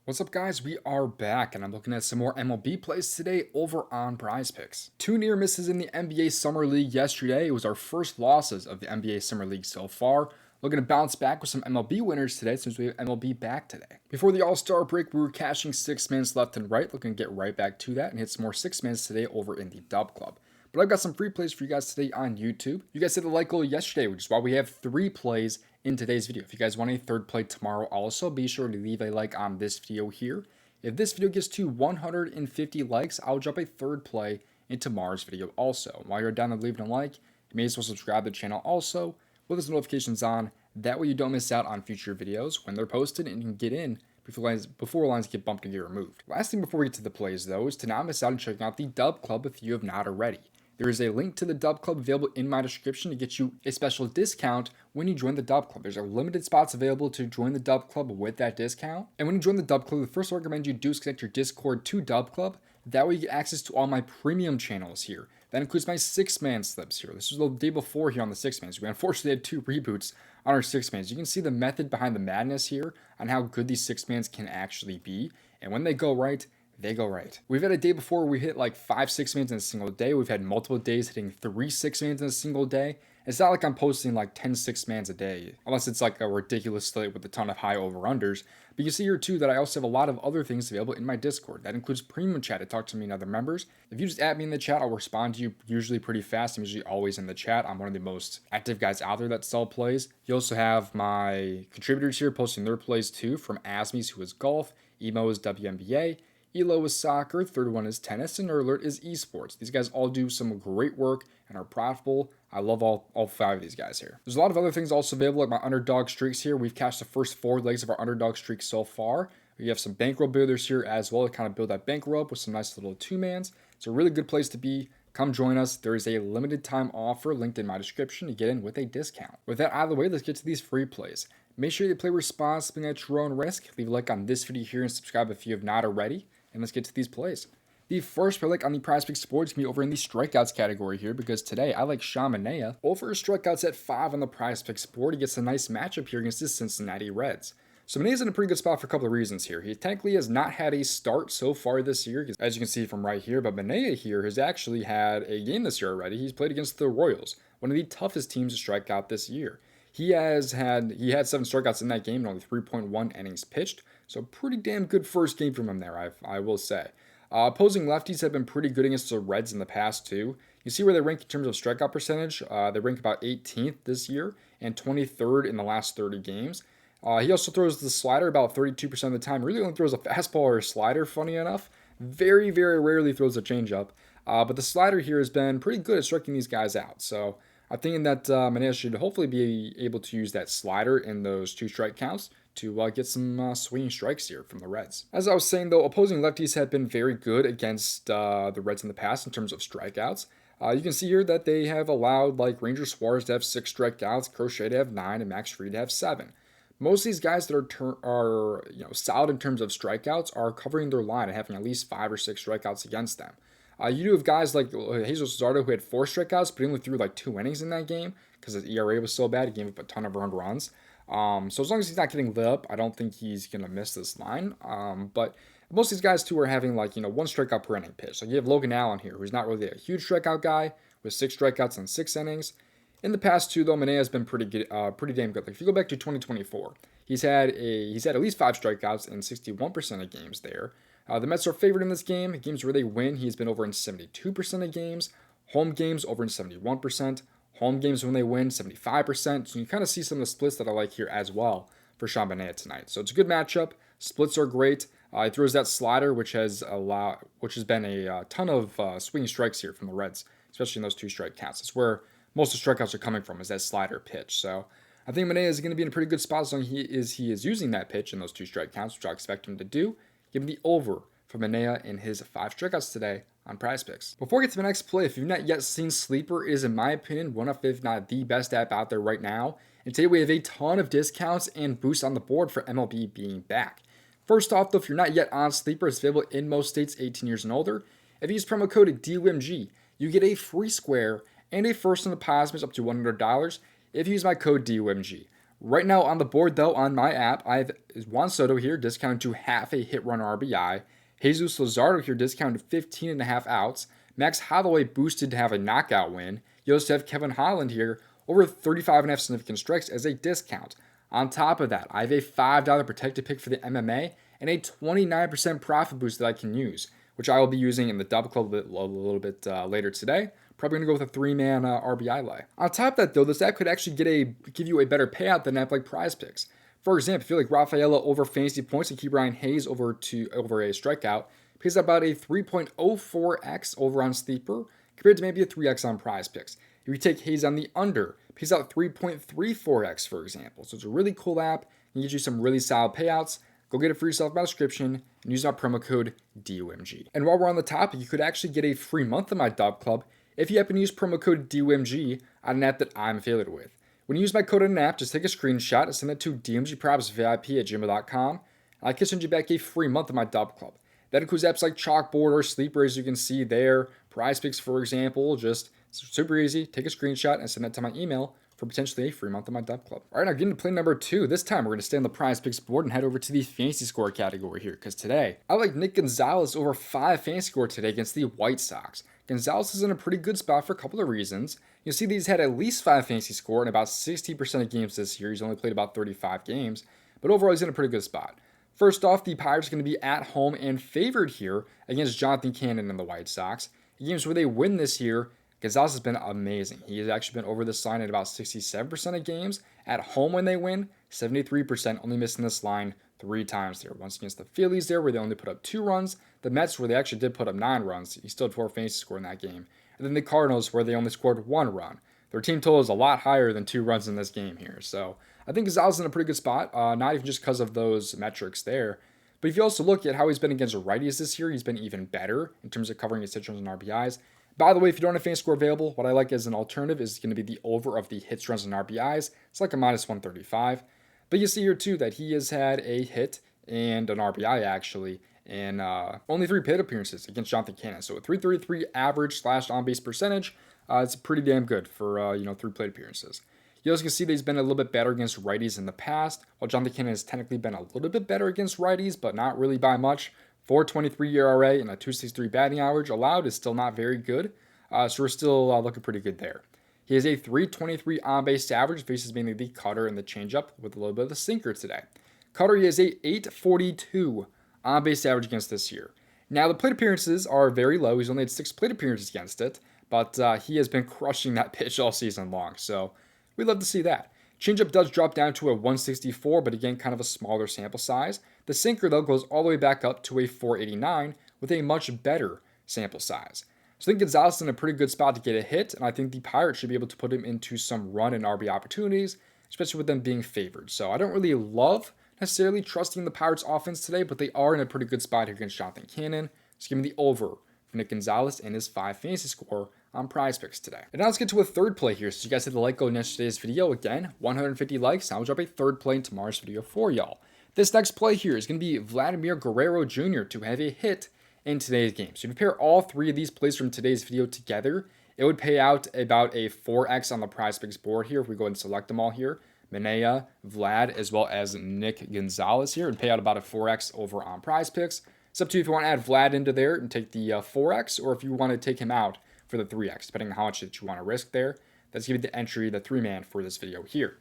What's up, guys? We are back, and I'm looking at some more MLB plays today over on PrizePicks. Two near misses in the NBA Summer League yesterday. It was our first losses of the NBA Summer League so far. Looking to bounce back with some MLB winners today since we have MLB back today. Before the All-Star break, we were cashing 6-mans left and right. Looking to get right back to that and hit some more 6-mans today over in the DubClub. But I've got some free plays for you guys today on YouTube. You guys hit the like goal yesterday, which is why we have 3 plays in today's video. If you guys want a third play tomorrow also, be sure to leave a like on this video here. If this video gets to 150 likes, I'll drop a third play in tomorrow's video also. While you're down there leaving a like, you may as well subscribe to the channel also with those notifications on. That way you don't miss out on future videos when they're posted and you can get in before lines get bumped and get removed. Last thing before we get to the plays though is to not miss out on checking out the DubClub if you have not already. There is a link to the DubClub available in my description to get you a special discount when you join the DubClub. There's a limited spots available to join the DubClub with that discount. And when you join the DubClub, the first thing I recommend you do is connect your Discord to DubClub. That way you get access to all my premium channels here. That includes my 6-man slips here. This was the day before here on the 6-mans. We unfortunately had 2 reboots on our 6-mans. You can see the method behind the madness here on how good these 6-mans can actually be. And when they go right, they go right. We've had a day before where we hit like 5 6-mans in a single day. We've had multiple days hitting 3 6-mans in a single day. It's not like I'm posting like 10 6-mans a day, unless it's like a ridiculous slate with a ton of high over-unders. But you see here too that I also have a lot of other things available in my Discord. That includes premium chat to talk to me and other members. If you just add me in the chat, I'll respond to you usually pretty fast. I'm usually always in the chat. I'm one of the most active guys out there that sell plays. You also have my contributors here posting their plays too, from Asmies, who is golf, Emo is WNBA, Elo is soccer, third one is tennis, and Alert is esports. These guys all do some great work and are profitable. I love all 5 of these guys here. There's a lot of other things also available, like my underdog streaks here. We've cashed the first 4 legs of our underdog streak so far. We have some bankroll builders here as well to kind of build that bankroll up with some nice little 2-mans. It's a really good place to be. Come join us. There is a limited time offer linked in my description to get in with a discount. With that out of the way, let's get to these free plays. Make sure you play responsibly at your own risk. Leave a like on this video here and subscribe if you have not already. And let's get to these plays. The first play on the PrizePicks Sports is going to be over in the strikeouts category here, because today I like Manaea over his strikeouts at 5 on the PrizePicks board. He gets a nice matchup here against the Cincinnati Reds. So Manaea's in a pretty good spot for a couple of reasons here. He technically has not had a start so far this year, as you can see from right here, but Manaea here has actually had a game this year already. He's played against the Royals, one of the toughest teams to strike out this year. He had 7 strikeouts in that game and only 3.1 innings pitched. So pretty damn good first game from him there, I will say. Opposing lefties have been pretty good against the Reds in the past too. You see where they rank in terms of strikeout percentage. They rank about 18th this year and 23rd in the last 30 games. He also throws the slider about 32% of the time. Really only throws a fastball or a slider, funny enough. Very, very rarely throws a changeup. But the slider here has been pretty good at striking these guys out. So I'm thinking that Manaea should hopefully be able to use that slider in those 2 strike counts to get some swinging strikes here from the Reds. As I was saying though, opposing lefties have been very good against the Reds in the past in terms of strikeouts. You can see here that they have allowed like Ranger Suarez to have 6 strikeouts, Crochet to have 9, and Max Fried to have 7. Most of these guys that are solid in terms of strikeouts are covering their line and having at least 5 or 6 strikeouts against them. You do have guys like Jesus Luzardo who had 4 strikeouts, but he only threw like 2 innings in that game because his ERA was so bad. He gave up a ton of earned runs. So as long as he's not getting lit up, I don't think he's going to miss this line. But most of these guys too are having like, 1 strikeout per inning pitch. Like you have Logan Allen here, who's not really a huge strikeout guy with 6 strikeouts in 6 innings. In the past too, though, Manaea has been pretty good, pretty damn good. Like if you go back to 2024, he's had at least 5 strikeouts in 61% of games there. The Mets are favored in this game. Games where they win, he's been over in 72% of games. Home games over in 71%. Home games when they win, 75%. So you kind of see some of the splits that I like here as well for Manaea tonight. So it's a good matchup. Splits are great. He throws that slider, which has been a ton of swinging strikes here from the Reds, especially in those 2 strike counts. It's where most of the strikeouts are coming from, is that slider pitch. So I think Manaea is going to be in a pretty good spot as long as he is using that pitch in those 2 strike counts, which I expect him to do. Give me the over for Manaea in his 5 strikeouts today on PrizePicks. Before we get to the next play, if you've not yet seen Sleeper, it is in my opinion one of, if not the best app out there right now. And today we have a ton of discounts and boosts on the board for MLB being back. First off though, if you're not yet on Sleeper, it's available in most states 18 years and older. If you use promo code DOMG, you get a free square and a first in the deposits up to $100 if you use my code DOMG. Right now on the board, though, on my app, I have Juan Soto here discounted to half a hit run RBI. Jesus Luzardo here discounted to 15.5 outs. Max Holloway boosted to have a knockout win. You also have Kevin Holland here over 35.5 significant strikes as a discount. On top of that, I have a $5 protected pick for the MMA and a 29% profit boost that I can use, which I will be using in the DubClub a little bit later today. Probably going to go with a 3-man RBI lay. On top of that, though, this app could actually give you a better payout than an app like PrizePicks. For example, if you like Rafaela over fantasy points and keep Ryan Hayes over a strikeout, pays about a 3.04x over on Sleeper compared to maybe a 3x on PrizePicks. If you take Hayes on the under, pays out 3.34x, for example. So it's a really cool app. It can get you some really solid payouts. Go get it for yourself by description and use our promo code DOMG. And while we're on the topic, you could actually get a free month of my DubClub if you happen to use promo code DOMG on an app that I'm affiliated with. When you use my code on an app, just take a screenshot and send it to domgpropsvip@gmail.com, and I can send you back a free month of my DubClub. That includes apps like Chalkboard or Sleeper, as you can see there. PrizePicks, for example, just super easy. Take a screenshot and send it to my email for potentially a free month of my DubClub. All right, now getting to play number 2. This time we're going to stay on the PrizePicks board and head over to the fantasy score category here, because today I like Nick Gonzalez over 5 fantasy score today against the White Sox. Gonzalez is in a pretty good spot for a couple of reasons. You'll see that he's had at least 5 fantasy score in about 60% of games this year. He's only played about 35 games, but overall he's in a pretty good spot. First off, the Pirates are going to be at home and favored here against Jonathan Cannon and the White Sox. In games where they win this year, Gonzalez has been amazing. He has actually been over this line at about 67% of games. At home when they win, 73%, only missing this line 3 times there. Once against the Phillies there, where they only put up 2 runs. The Mets, where they actually did put up 9 runs. He still had 4 fantasy score in that game. And then the Cardinals, where they only scored 1 run. Their team total is a lot higher than 2 runs in this game here. So I think Gonzalez is in a pretty good spot, not even just because of those metrics there. But if you also look at how he's been against righties this year, he's been even better in terms of covering his hit runs and RBIs. By the way, if you don't have fantasy score available, what I like as an alternative is going to be the over of the hits, runs, and RBIs. It's like a minus 135. But you see here too that he has had a hit and an RBI actually in only 3 plate appearances against Jonathan Cannon. So a 333 average / on-base percentage, it's pretty damn good for 3 plate appearances. You also can see that he's been a little bit better against righties in the past, while Jonathan Cannon has technically been a little bit better against righties, but not really by much. 4.23 ERA and a 2.63 batting average allowed is still not very good, so we're still looking pretty good there. He has a 3.23 on-base average, faces mainly the cutter and the changeup with a little bit of the sinker today. Cutter, he has a 8.42 on-base average against this year. Now, the plate appearances are very low. He's only had 6 plate appearances against it, but he has been crushing that pitch all season long, so we'd love to see that. Changeup does drop down to a 164, but again, kind of a smaller sample size. The sinker, though, goes all the way back up to a 489 with a much better sample size. So I think Gonzalez is in a pretty good spot to get a hit, and I think the Pirates should be able to put him into some run and RB opportunities, especially with them being favored. So I don't really love necessarily trusting the Pirates offense today, but they are in a pretty good spot here against Jonathan Cannon. So give me the over for Nick Gonzalez and his 5 fantasy score on PrizePicks today. And now let's get to a third play here. So you guys hit the like button in yesterday's video. Again, 150 likes. I'll drop a third play in tomorrow's video for y'all. This next play here is going to be Vladimir Guerrero Jr. to have a hit in today's game. So if you pair all 3 of these plays from today's video together, it would pay out about a 4x on the PrizePicks board here. If we go ahead and select them all here, Manaea, Vlad, as well as Nick Gonzalez here, it would pay out about a 4x over on PrizePicks. It's up to you if you want to add Vlad into there and take the 4x, or if you want to take him out for the 3x, depending on how much that you want to risk there. That's going to be the entry, the 3-man for this video here.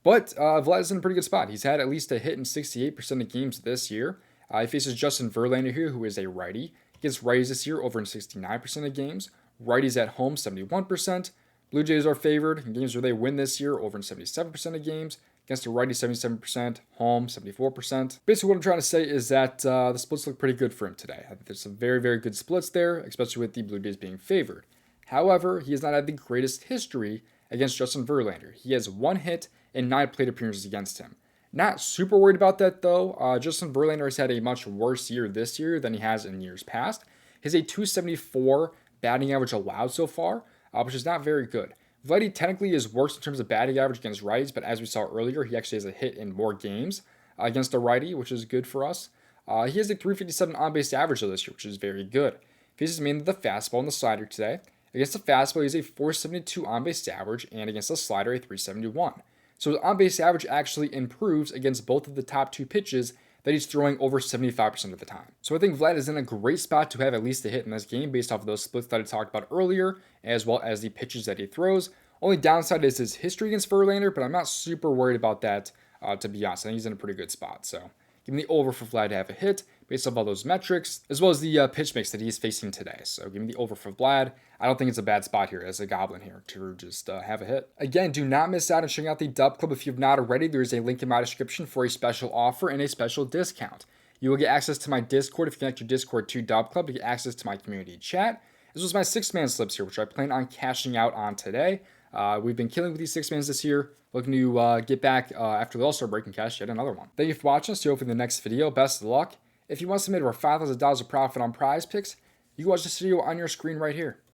But Vlad is in a pretty good spot. He's had at least a hit in 68% of games this year. He faces Justin Verlander here, who is a righty. He gets righties this year over in 69% of games. Righties at home, 71%. Blue Jays are favored in games where they win this year over in 77% of games. Against a righty, 77%. Home, 74%. Basically, what I'm trying to say is that the splits look pretty good for him today. I think there's some very, very good splits there, especially with the Blue Jays being favored. However, he has not had the greatest history against Justin Verlander. He has 1 hit and 9 plate appearances against him. Not super worried about that, though. Justin Verlander has had a much worse year this year than he has in years past. He has a 274 batting average allowed so far, which is not very good. Vladdy technically is worse in terms of batting average against righties, but as we saw earlier, he actually has a hit in more games against a righty, which is good for us. He has a 357 on-base average though this year, which is very good. Faces mainly the fastball and the slider today. Against the fastball, he has a 472 on-base average, and against the slider, a 371. So his on-base average actually improves against both of the top 2 pitches that he's throwing over 75% of the time. So I think Vlad is in a great spot to have at least a hit in this game based off of those splits that I talked about earlier, as well as the pitches that he throws. Only downside is his history against Verlander, but I'm not super worried about that, to be honest. I think he's in a pretty good spot. So give me the over for Vlad to have a hit based off all those metrics, as well as the pitch mix that he's facing today. So give me the over for Vlad. I don't think it's a bad spot here as a goblin here to just have a hit. Again, do not miss out on checking out the DubClub if you've not already. There is a link in my description for a special offer and a special discount. You will get access to my Discord if you connect your Discord to DubClub to get access to my community chat, as well as my 6-man slips here, which I plan on cashing out on today. We've been killing with these 6-mans this year. Looking to get back after the All-Star break and cash yet another one. Thank you for watching. See you hopefully in the next video. Best of luck. If you want to submit over $5,000 of profit on PrizePicks, you can watch this video on your screen right here.